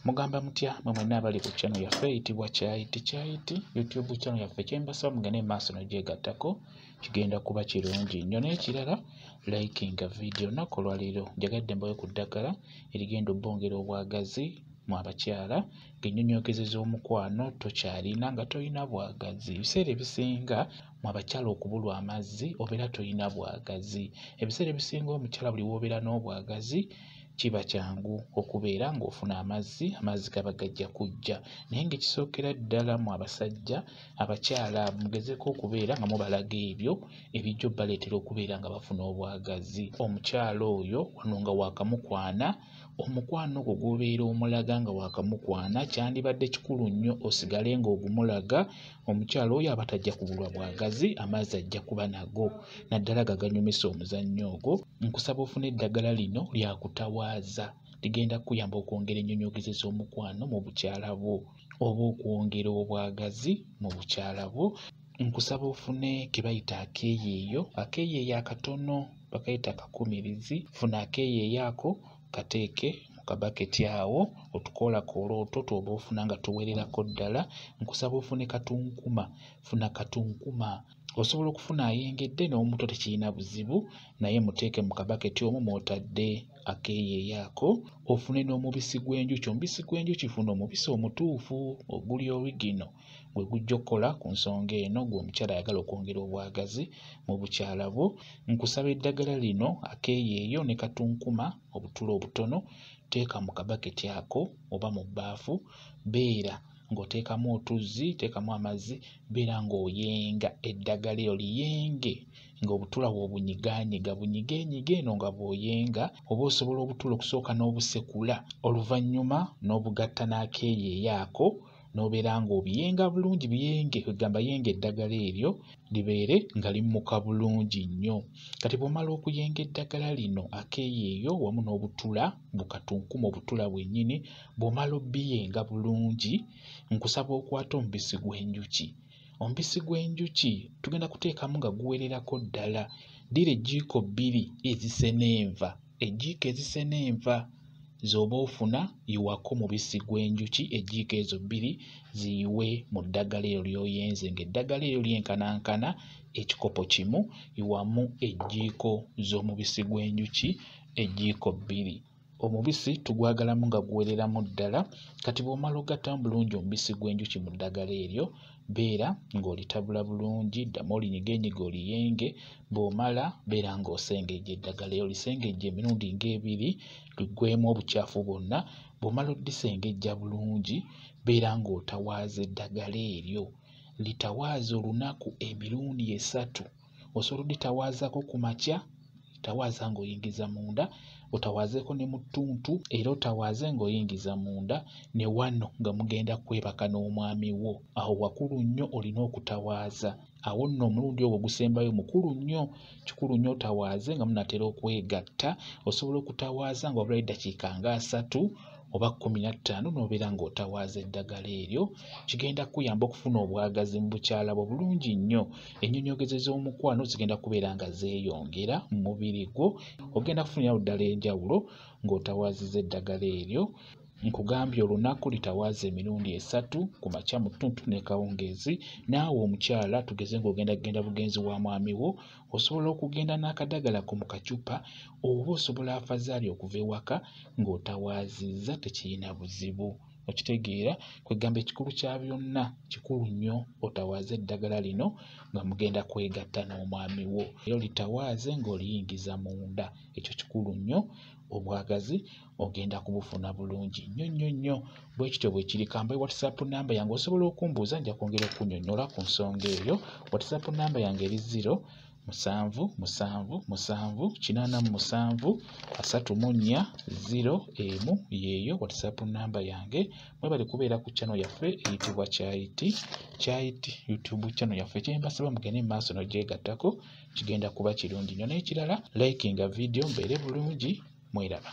Mugamba mutya mwe mwenna abali ku channel yaffe eyitibwa Kyayiti YouTube channel yaffe kyembasaba mugende maaso n'ogyegattako kigenda kuba kirungi nnyo. N'ekirala likinga video nako olwaleero njagadde mbawe ku ddagala erigenda obbongera obwagazi mu abakyala ng'ennyonyogezo z'omukwano tokyalina nga toyina bwagazi. Ebiseera ebisinga mu abakyala okubulwa amazzi obeera toyina bwagazi. Ebiseera ebisinga omukyala buli w'obeera n'obwagazi kiba kyangu okubeera ng'ofuna amazzi gaba gajja kujja. Naye ng'ekisookera ddala mu abasajja abakyala mugezeko okubeera nga mubalaga ebyo ebijja obbaleetera okubeera nga bafuna obwagazi. Omukyala oyo wano nga waakamukwana omukwano gwo gw'obeera omulaga nga waakamukwana kyandibadde kikulu nnyo osigale ng'ogumulaga. Omukyala oyo aba tajja kubulwa bwagazi, amazzi ajja kuba nago naddala gaganyumisa omuzannyo ogwo. Nkusaba ofune eddagala lino lyakutawaaza ligenda kuyamba okwongera ennyonyogezo z'omukwano mu bukyala bwo oba okwongera obwagazi mu bukyala bwo. Nkusaba ofune ke bayita akeeyeeyo akatono bakayita akakumirizi. Funa akeeyeeyo ako kateeke mu kabaketi awo otukoolakoola otwo tw'oba ofuna nga tuwererako ddala. Nkusaba ofune katunkuma, funa katunkuma. Osobola okufuna ayengedde n'omuto tekirina buzibu, naye muteeke mu kabaketi omwo mw'otadde akeeyeeyo ako. Ofune n'omubisi gw'enjuki. Omubisi gw'enjuki funa omubisi omutuufu oguli origino gwe gujja okukola ku nsonga eno gwe omukyala ayagala okwongera obwagazi mu bukyala bwo. Nkusaba eddagala lino akeeyeeyo ne katunkuma obutulo obutono teeka mu kabaketi ako oba mu bbaafu. Beera ng'oteekamu otuzzi, teekamu amazzi, beera ng'oyenga eddagala eryo liyenge ng'obutula bw'obunyigaanyiga bunyigenyige eno nga bw'oyenga. Oba osobola obutula okusooka n'obusekula oluvannyuma n'obugatta n'akeeyeeyo ako n'obeera ng'obiyenga bulungi biyenge kwegamba yenga eddagala eryo libeere nga limmuka bulungi nnyo. Kati bw'omala okuyenga eddagala lino akeeyeeyo wamu n'obutula bukatunkuma obutula bwennyini bw'omala obbiyenga bulungi nkusaba okwata omubisi gw'enjuki. Omubisi gw'enjuki tugenda kuteekamu nga guwererako ddala. Ddira ejjiiko 2 ezisenenva, ejjiiko ezisenenva z'oba ofuna yiwako mubisi gw'enjuki. Ejjiiko ezo 2 ziyiwe mu ddagala eryo ly'oyenze ng'eddagala eryo lyenkanankana ekikopo kimu yiwamu ejjiiko z'omubisi gw'enjuki ejjiiko 2. Omubisi tugwagalamu nga guwereramu ddala. Kati bw'omala ogattamu bulungi omubisi gw'enjuki mu ddagala eryo beera ng'olitabula bulungi, ddamu olinyigenyiga oliyenge. Bw'omala beera ng'osengejja eddagala eryo, lisengejja emirundi nga2 liggwemu obukyafu bwonna. Bw'omala oddisengejja bulungi beera ng'otawaaza eddagala eryo. Litawaaza olunaku emirundi 3. Osobola odditawaazaako ku makya, tawaaza ng'oyingiza munda, otawaazeeko ne mu ttuntu era otawaaze ng'oyingiza munda ne wano nga mugenda kwebaka n'omwami wo. Awo wakulu nnyo olina okutawaaza. Awo nno omulundi ogwo gusembayo mukulu nnyo. Kikulu nnyo otawaaze nga munatera okwegatta. Osobola okutawaaza nga wabulayo eddakiika nga 3 oba 15 n'obeera ng'otawaaza eddagala eryo. Kigenda kuyamba okufuna obwagazi mu bukyala bwo bulungi nnyo. Ennyonyogezo z'omukwano zigenda kubeera nga zeeyongera mu mubiri gwo. Ogenda kufunirawo ddala enjawulo ng'otawaazizza eddagala eryo. Nkugambye olunaku litawaaza emirundi 3 ku makya, mu ttuntu ne kawungeezi. Naawe omukyala tugeze ng'ogenda bugenzi wa mwami wo, osobola okugenda n'akadagala ko mu kacupa oba osobola afazaali okuva ewaka ng'otawaazizza tekirina buzibu. Okitegeera kwegamba ekikulu kya byonna kikulu nnyo otawaaze eddagala lino nga mugenda kwegatta n'omwami wo. Era litawaaze ng'oliyingiza munda, ekyo kikulu nnyo. Obwagazi ogenda kubufuna bulungi nnyo. Bwe kityo bwe kiri. Kambaye WhatsApp namba yange osobola okumbuuza nja kwongera okunnyonnyola ku nsonga eyo. WhatsApp namba yange eri 0778734 yeeyo WhatsApp namba yange. Mwebale kubeera ku channel yaffe eyitibwa Kyayiti YouTube channel yaffe. Kyembasaba mugende maaso n'ogyegattako kigenda kuba kirungi nnyo. N'ekirala likinga video mbeere bulungi. Mweraba.